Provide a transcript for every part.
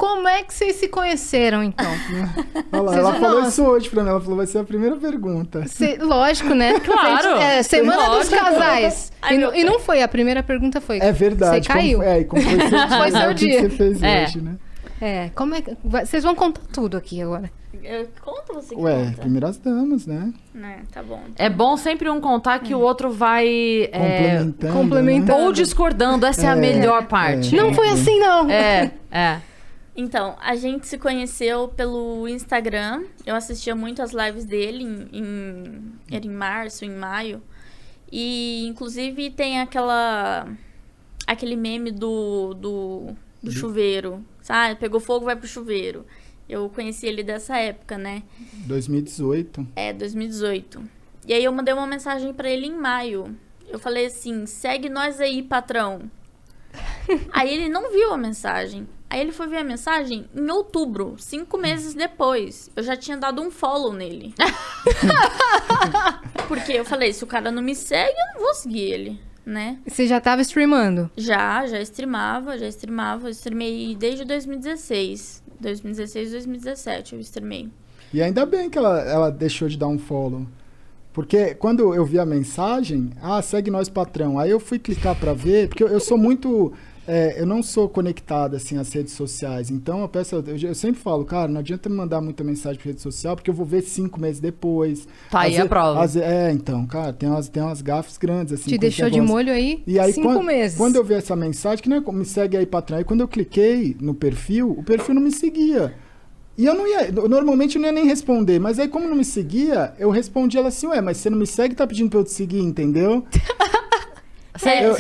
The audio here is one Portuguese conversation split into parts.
como é que vocês se conheceram, então? Olha lá, ela falou isso hoje pra mim. Ela falou, vai ser a primeira pergunta. Lógico, né? Claro. Semana dos casais. E não foi, a primeira pergunta foi... É verdade. Você caiu. Como foi seu dia, Foi seu o que dia. você fez hoje, né? Como é que... Vocês vão contar tudo aqui agora. Conta você que Ué, conta. primeiras damas, né? Tá bom. É bom sempre um contar que o outro vai... complementando. Ou discordando, essa é a melhor parte. Não foi assim, não. Então, a gente se conheceu pelo Instagram. Eu assistia muito as lives dele era em março, em maio. E, inclusive, tem aquele meme do chuveiro. Sabe? Pegou fogo, vai pro chuveiro. Eu conheci ele dessa época, né? 2018. 2018. E aí eu mandei uma mensagem pra ele em maio. Eu falei assim, segue nós aí, patrão. Aí ele não viu a mensagem. Aí ele foi ver a mensagem em outubro, 5 meses depois. Eu já tinha dado um follow nele. Porque eu falei, se o cara não me segue, eu não vou seguir ele, né? Você já tava streamando? Já streamava. Eu streamei desde 2016. 2017 eu streamei. E ainda bem que ela deixou de dar um follow. Porque quando eu vi a mensagem, segue nós, patrão. Aí eu fui clicar pra ver, porque eu sou muito... eu não sou conectado, assim, às redes sociais. Então, eu sempre falo, cara, não adianta me mandar muita mensagem pra rede social, porque eu vou ver 5 meses depois. Tá aí a prova. Então, cara, tem umas gafes grandes, assim. Te deixou de molho aí, e aí 5 meses. Quando eu vi essa mensagem, que não é me segue aí, patrão. Aí quando eu cliquei no perfil, o perfil não me seguia. E eu não ia, normalmente eu não ia nem responder, mas aí como não me seguia, eu respondi ela assim, mas você não me segue, tá pedindo pra eu te seguir, entendeu?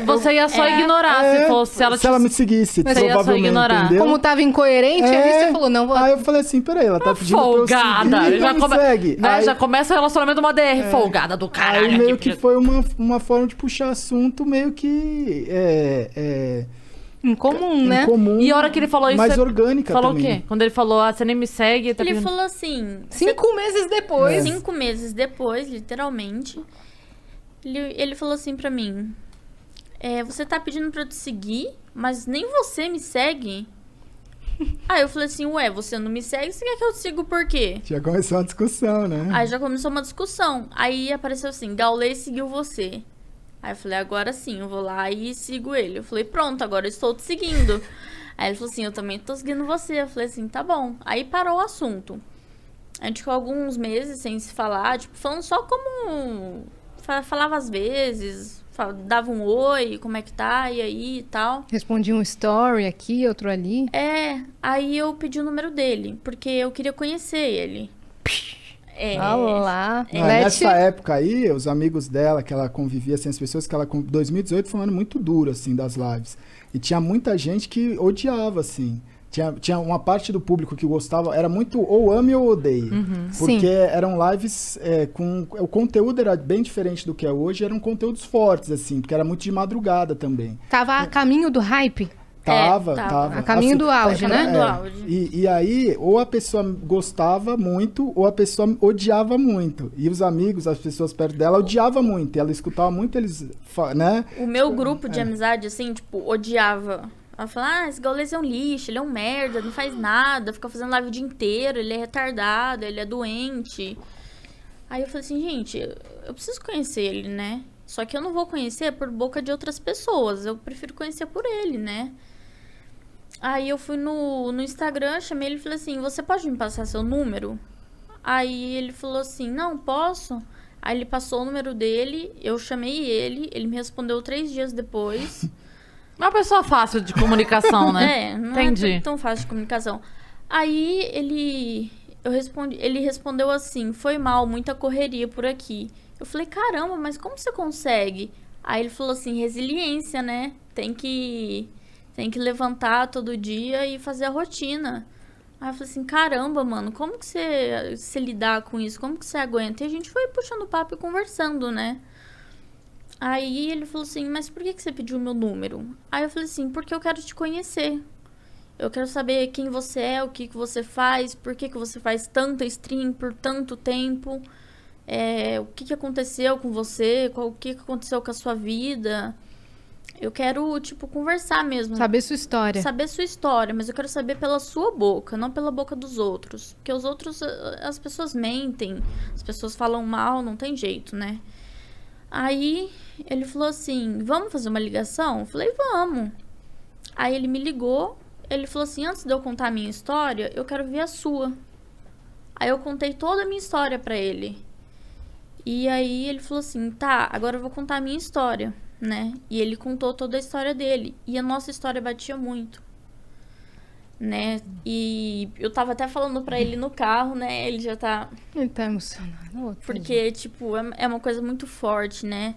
Você ia só ignorar se fosse... Se ela me seguisse, mas provavelmente, ia só ignorar. Entendeu? Como tava incoerente, aí você falou, não vou... Aí eu falei assim, peraí, ela tá pedindo folgada. pra eu seguir, então me segue. Né, já começa o relacionamento uma DR, folgada do caralho. Aí meio que foi uma forma de puxar assunto meio que... Incomum, né? Incomum, e a hora que ele falou isso... mais orgânica falou também. o quê? Quando ele falou, você nem me segue... Ele falou assim... 5 meses depois. 5 meses depois, literalmente. Ele falou assim pra mim... você tá pedindo pra eu te seguir, mas nem você me segue? Aí eu falei assim, você não me segue, você quer que eu te siga por quê? Já começou uma discussão, né? Aí já começou uma discussão. Aí apareceu assim, Gaulês seguiu você. Aí eu falei, agora sim, eu vou lá e sigo ele. Eu falei, pronto, agora eu estou te seguindo. Aí ele falou assim, eu também tô seguindo você. Eu falei assim, tá bom. Aí parou o assunto. A gente ficou alguns meses sem se falar, tipo, falando só como... Falava às vezes, dava um oi, como é que tá, e aí e tal. Respondi um story aqui, outro ali. Aí eu pedi o número dele, porque eu queria conhecer ele. Olá. Nessa época aí, os amigos dela, que ela convivia, assim, as pessoas que ela... 2018 foi um ano muito duro, assim, das lives. E tinha muita gente que odiava, assim. Tinha uma parte do público que gostava, era muito ou ame ou odeie. Porque eram lives com... O conteúdo era bem diferente do que é hoje, eram conteúdos fortes, assim, porque era muito de madrugada também. Tava a caminho do hype? Tava. A caminho assim, do auge, né? Do auge. E aí, ou a pessoa gostava muito, ou a pessoa odiava muito. E os amigos, as pessoas perto dela, odiavam muito. E ela escutava muito eles, né? O meu grupo de amizade, assim, tipo, odiava. Ela falava, esse Gaulês é um lixo, ele é um merda, não faz nada, fica fazendo live o dia inteiro, ele é retardado, ele é doente. Aí eu falei assim, gente, eu preciso conhecer ele, né? Só que eu não vou conhecer por boca de outras pessoas, eu prefiro conhecer por ele, né? Aí eu fui no Instagram, chamei ele e falei assim, você pode me passar seu número? Aí ele falou assim, não, posso. Aí ele passou o número dele, eu chamei ele me respondeu 3 dias depois. Uma pessoa fácil de comunicação, né? Não Entendi. é tão fácil de comunicação. Aí ele respondeu assim, foi mal, muita correria por aqui. Eu falei, caramba, mas como você consegue? Aí ele falou assim, resiliência, né? Tem que levantar todo dia e fazer a rotina. Aí eu falei assim, caramba, mano, como que você lidar com isso? Como que você aguenta? E a gente foi puxando papo e conversando, né? Aí ele falou assim, mas por que você pediu o meu número? Aí eu falei assim, porque eu quero te conhecer. Eu quero saber quem você é, o que você faz, por que você faz tanta stream por tanto tempo. O que aconteceu com você, o que aconteceu com a sua vida. eu quero, tipo, conversar mesmo. Saber sua história. Saber sua história, mas eu quero saber pela sua boca, não pela boca dos outros. Porque os outros, as pessoas mentem, as pessoas falam mal, não tem jeito, né? Aí ele falou assim, vamos fazer uma ligação? Eu falei, vamos. Aí ele me ligou, ele falou assim, antes de eu contar a minha história, eu quero ver a sua. Aí eu contei toda a minha história pra ele. E aí ele falou assim, tá, agora eu vou contar a minha história, né? E ele contou toda a história dele. E a nossa história batia muito, né? E eu tava até falando pra ele no carro, né? Ele já tá... Ele tá emocionado. Porque, tipo, é uma coisa muito forte, né?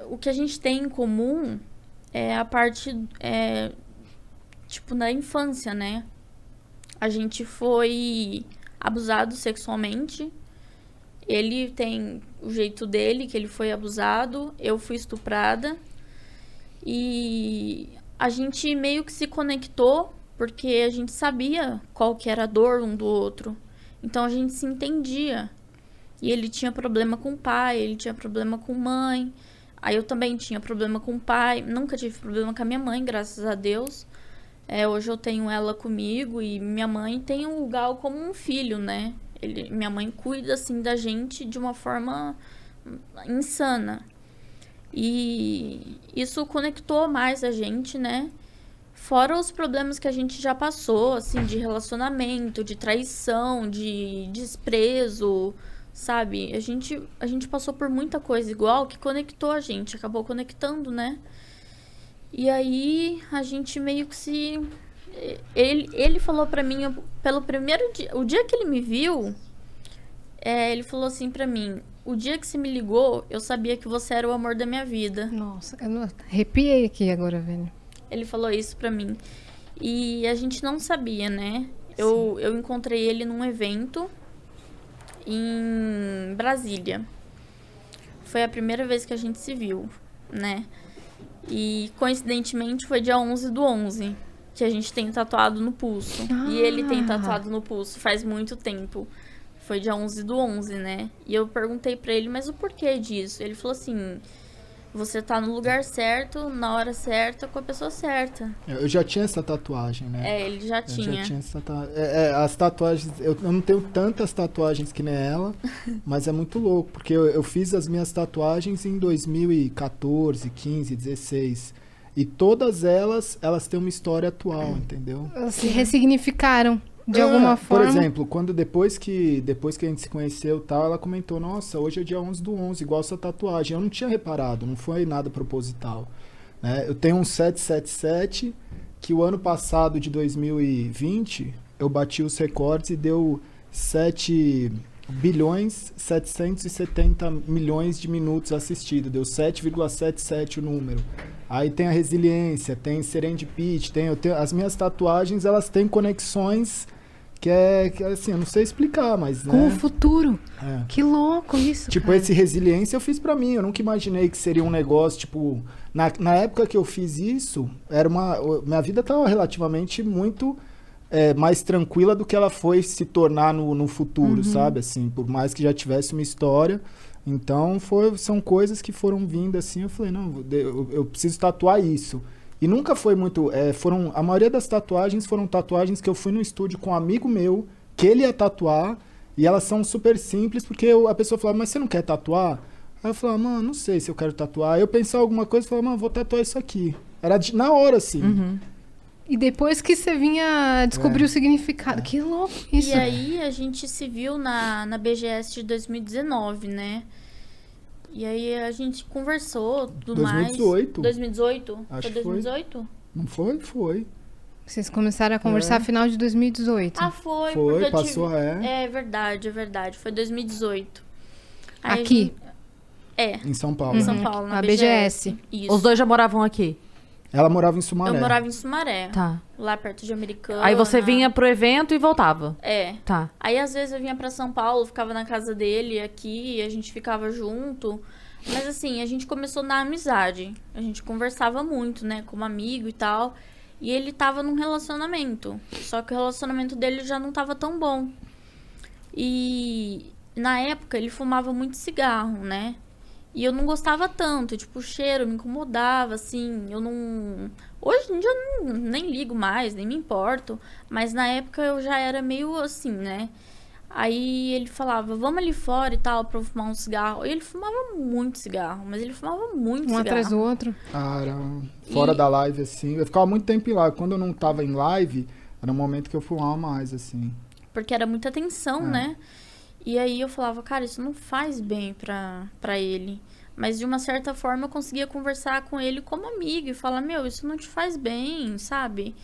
O que a gente tem em comum é a parte, tipo, na infância, né? A gente foi abusado sexualmente. Ele tem o jeito dele, que ele foi abusado. Eu fui estuprada. E a gente meio que se conectou porque a gente sabia qual que era a dor um do outro. Então a gente se entendia. E ele tinha problema com o pai, ele tinha problema com mãe. Aí eu também tinha problema com o pai. Nunca tive problema com a minha mãe, graças a Deus. Hoje eu tenho ela comigo e minha mãe tem o Gal como um filho, né? Minha mãe cuida, assim, da gente de uma forma insana. E isso conectou mais a gente, né? Fora os problemas que a gente já passou, assim, de relacionamento, de traição, de desprezo, sabe? A gente passou por muita coisa igual que conectou a gente, acabou conectando, né? E aí a gente meio que se... Ele falou pra mim, pelo primeiro dia... O dia que ele me viu, ele falou assim pra mim, o dia que você me ligou, eu sabia que você era o amor da minha vida. Nossa, eu arrepiei aqui agora, velho. Ele falou isso pra mim. E a gente não sabia, né? Eu encontrei ele num evento em Brasília. Foi a primeira vez que a gente se viu, né? E, coincidentemente, foi dia 11/11, que a gente tem tatuado no pulso. E ele tem tatuado no pulso faz muito tempo. Foi dia 11/11, né? E eu perguntei pra ele, mas o porquê disso? Ele falou assim, você tá no lugar certo, na hora certa, com a pessoa certa. Eu já tinha essa tatuagem, né? Ele já tinha. Eu já tinha essa as tatuagens... Eu não tenho tantas tatuagens que nem ela, mas é muito louco, porque eu fiz as minhas tatuagens em 2014, 15, 16. E todas elas têm uma história atual, entendeu? Elas se ressignificaram de alguma forma. Por exemplo, depois que a gente se conheceu e tal, ela comentou, nossa, hoje é dia 11/11, igual essa tatuagem. Eu não tinha reparado, não foi nada proposital. Né? Eu tenho um 777, que o ano passado, de 2020, eu bati os recordes e deu 7.770.000.000 de minutos assistidos. Deu 7,77 o número. Aí tem a resiliência, tem serendipity, as minhas tatuagens, elas têm conexões que assim, eu não sei explicar, mas... Com né? o futuro. É. Que louco isso, Tipo, cara. esse resiliência eu fiz pra mim, eu nunca imaginei que seria um negócio, tipo... Na época que eu fiz isso, minha vida tava relativamente muito mais tranquila do que ela foi se tornar no futuro, sabe? Assim, por mais que já tivesse uma história... Então, são coisas que foram vindo assim, eu falei, não, eu preciso tatuar isso. E nunca foi muito... a maioria das tatuagens foram tatuagens que eu fui no estúdio com um amigo meu, que ele ia tatuar, e elas são super simples, porque a pessoa falava, mas você não quer tatuar? Aí eu falava, mano, não sei se eu quero tatuar. Aí eu pensava alguma coisa e falava, mano, vou tatuar isso aqui. Era na hora, assim. Uhum. E depois que você vinha descobrir o significado. Que louco isso. E aí a gente se viu na BGS de 2019, né? E aí a gente conversou, tudo 2018. mais. 2018? Acho Foi que foi. 2018? Não foi? Foi. Vocês começaram a conversar no final de 2018. Ah, foi. Foi, porque eu passou, É verdade. Foi 2018. Aí Aqui? Em São Paulo. Em São Paulo, na Na BGS. BGS. Isso. Os dois já moravam aqui? Ela morava em Sumaré. Eu morava em Sumaré, Tá. lá perto de Americana. Aí você vinha pro evento e voltava? Tá. Aí às vezes eu vinha pra São Paulo, ficava na casa dele aqui, a gente ficava junto. Mas assim, a gente começou na amizade. A gente conversava muito, né, como amigo e tal. E ele tava num relacionamento. Só que o relacionamento dele já não tava tão bom. E na época ele fumava muito cigarro, né? E eu não gostava tanto, tipo, o cheiro me incomodava, assim, eu não... Hoje em dia eu nem ligo mais, nem me importo, mas na época eu já era meio assim, né? Aí ele falava, vamos ali fora e tal, pra eu fumar um cigarro. E ele fumava muito cigarro, mas ele fumava muito cigarro. Um atrás do outro. Ah, era fora da live, assim. Eu ficava muito tempo em live. Quando eu não tava em live, era um momento que eu fumava mais, assim. Porque era muita tensão, né? E aí eu falava, cara, isso não faz bem pra ele. Mas de uma certa forma eu conseguia conversar com ele como amigo e falar, meu, isso não te faz bem, sabe?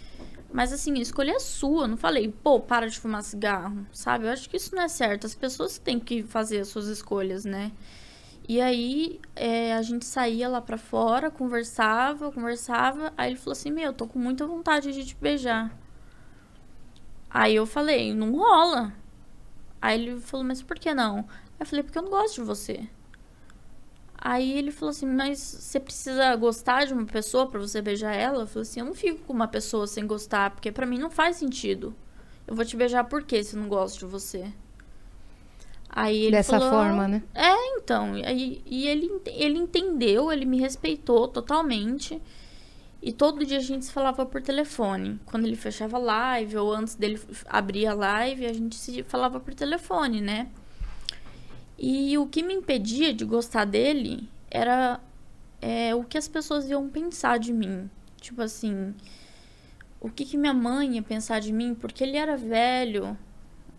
Mas assim, a escolha é sua. Eu não falei, pô, para de fumar cigarro, sabe? Eu acho que isso não é certo. As pessoas têm que fazer as suas escolhas, né? E aí, a gente saía lá pra fora, conversava. Aí ele falou assim, meu, tô com muita vontade de te beijar. Aí eu falei, não rola. Aí ele falou, mas por que não? Aí eu falei, porque eu não gosto de você. Aí ele falou assim, mas você precisa gostar de uma pessoa pra você beijar ela? Eu falei assim, eu não fico com uma pessoa sem gostar, porque pra mim não faz sentido. Eu vou te beijar por quê se eu não gosto de você? Aí ele Dessa falou, forma, né? Então. E ele entendeu, ele me respeitou totalmente. E todo dia a gente se falava por telefone. Quando ele fechava live ou antes dele abrir a live, a gente se falava por telefone, né? E o que me impedia de gostar dele era o que as pessoas iam pensar de mim. Tipo assim, o que minha mãe ia pensar de mim? Porque ele era velho.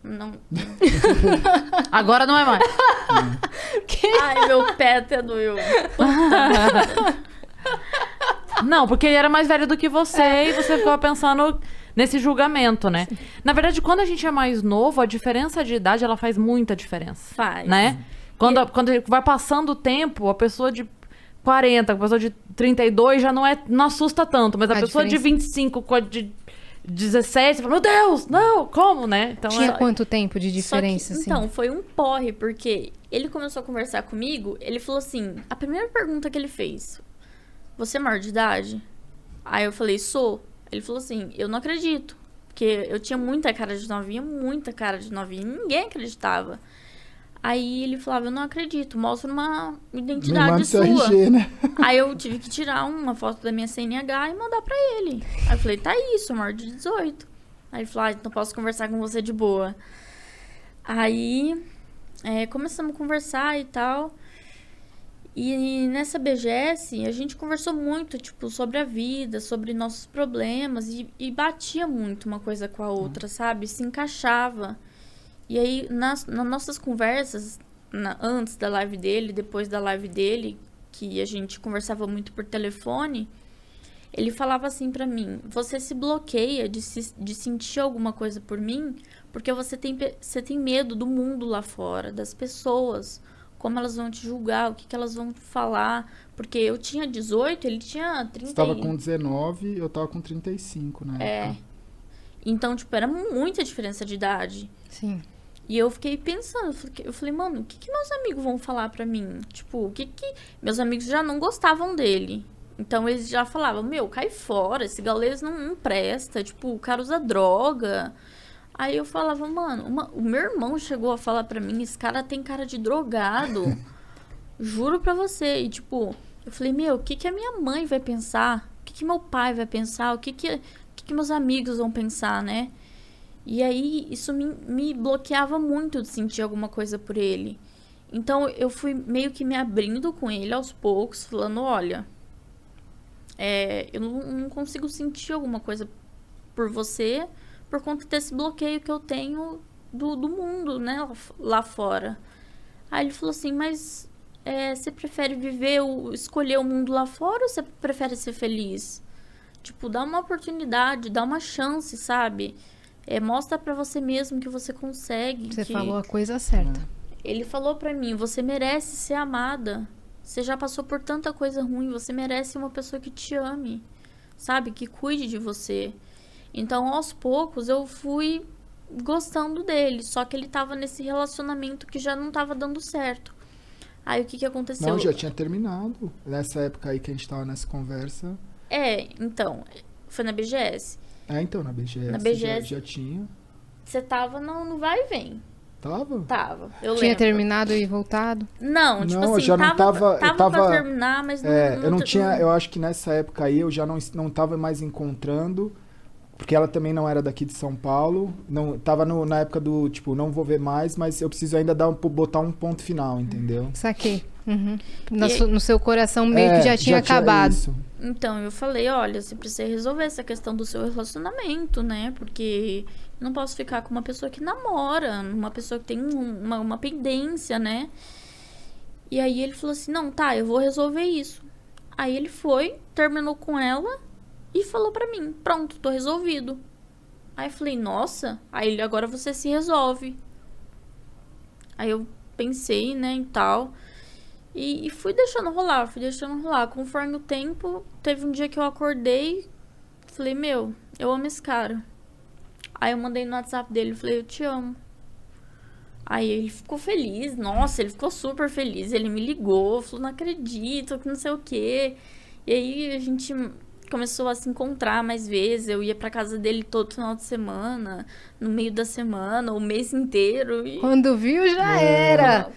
Não. Agora não é mais. Ai, meu pé até doeu. Não, porque ele era mais velho do que você e você ficava pensando nesse julgamento, né? Sim. Na verdade, quando a gente é mais novo, a diferença de idade, ela faz muita diferença. Faz. Né? Quando vai passando o tempo, a pessoa de 40, a pessoa de 32 já não assusta tanto, mas a pessoa de 25 com a de 17, você fala, meu Deus, não, como, né? Então, tinha quanto tempo de diferença, assim? Então, foi um porre, porque ele começou a conversar comigo, ele falou assim, a primeira pergunta que ele fez, você é maior de idade? Aí eu falei, sou. Ele falou assim, eu não acredito. Porque eu tinha muita cara de novinha, e ninguém acreditava. Aí ele falava, eu não acredito, mostra uma identidade sua. RG, né? Aí eu tive que tirar uma foto da minha CNH e mandar pra ele. Aí eu falei, tá isso, sou maior de 18. Aí ele falou, então posso conversar com você de boa. Aí começamos a conversar e tal. E nessa BGS, a gente conversou muito, tipo, sobre a vida, sobre nossos problemas, e batia muito uma coisa com a outra, sabe? Se encaixava. E aí, nas nossas conversas, antes da live dele, depois da live dele, que a gente conversava muito por telefone, ele falava assim pra mim, você se bloqueia de sentir alguma coisa por mim, porque você tem medo do mundo lá fora, das pessoas, como elas vão te julgar, o que elas vão falar. Porque eu tinha 18, ele tinha 30. Você tava com 19, eu tava com 35, né? Então, tipo, era muita diferença de idade. Sim. E eu fiquei pensando, eu falei, mano, o que meus amigos vão falar pra mim? Tipo, o que meus amigos já não gostavam dele. Então, eles já falavam, meu, cai fora, esse gaulês não presta. Tipo, o cara usa droga. Aí eu falava, mano, o meu irmão chegou a falar pra mim, esse cara tem cara de drogado. Juro pra você. E tipo, eu falei, meu, o que a minha mãe vai pensar? O que meu pai vai pensar? O que meus amigos vão pensar, né? E aí, isso me bloqueava muito de sentir alguma coisa por ele. Então, eu fui meio que me abrindo com ele aos poucos, falando, olha, eu não consigo sentir alguma coisa por você, por conta desse bloqueio que eu tenho do mundo, né, lá fora. Aí ele falou assim, mas você prefere escolher o mundo lá fora ou você prefere ser feliz? Tipo, dá uma oportunidade, dá uma chance, sabe? Mostra pra você mesmo que você consegue. Você falou a coisa certa. Ele falou pra mim, você merece ser amada. Você já passou por tanta coisa ruim, você merece uma pessoa que te ame, sabe? Que cuide de você. Então, aos poucos, eu fui gostando dele. Só que ele tava nesse relacionamento que já não tava dando certo. Aí, o que aconteceu? Não, já tinha terminado. Nessa época aí que a gente tava nessa conversa. Então, foi na BGS. Então, na BGS. Na BGS já tinha. Você tava no vai e vem. Tava? Tava, eu Tinha lembro. terminado e voltado? Não, tipo Não, eu assim, já não tava- eu tava tava- pra terminar, mas não... Eu não tinha, eu acho que nessa época aí eu já não tava mais encontrando, porque ela também não era daqui de São Paulo, não tava na época do, tipo, não vou ver mais, mas eu preciso ainda botar um ponto final, entendeu? Saquei. Uhum. E- No seu coração meio que já tinha acabado. isso. Então, eu falei, olha, você precisa resolver essa questão do seu relacionamento, né? Porque eu não posso ficar com uma pessoa que namora, uma pessoa que tem uma pendência, né? E aí ele falou assim, não, tá, eu vou resolver isso. Aí ele foi, terminou com ela e falou pra mim, pronto, tô resolvido. Aí eu falei, nossa, aí ele, agora você se resolve. Aí eu pensei, né, e tal... E fui deixando rolar. Conforme o tempo, teve um dia que eu acordei, falei, meu, eu amo esse cara. Aí eu mandei no WhatsApp dele, falei, eu te amo. Aí ele ficou feliz, nossa, ele ficou super feliz. Ele me ligou, falou, não acredito, que não sei o quê. E aí a gente começou a se encontrar mais vezes. Eu ia pra casa dele todo final de semana, no meio da semana, o mês inteiro. E... Quando viu, já era.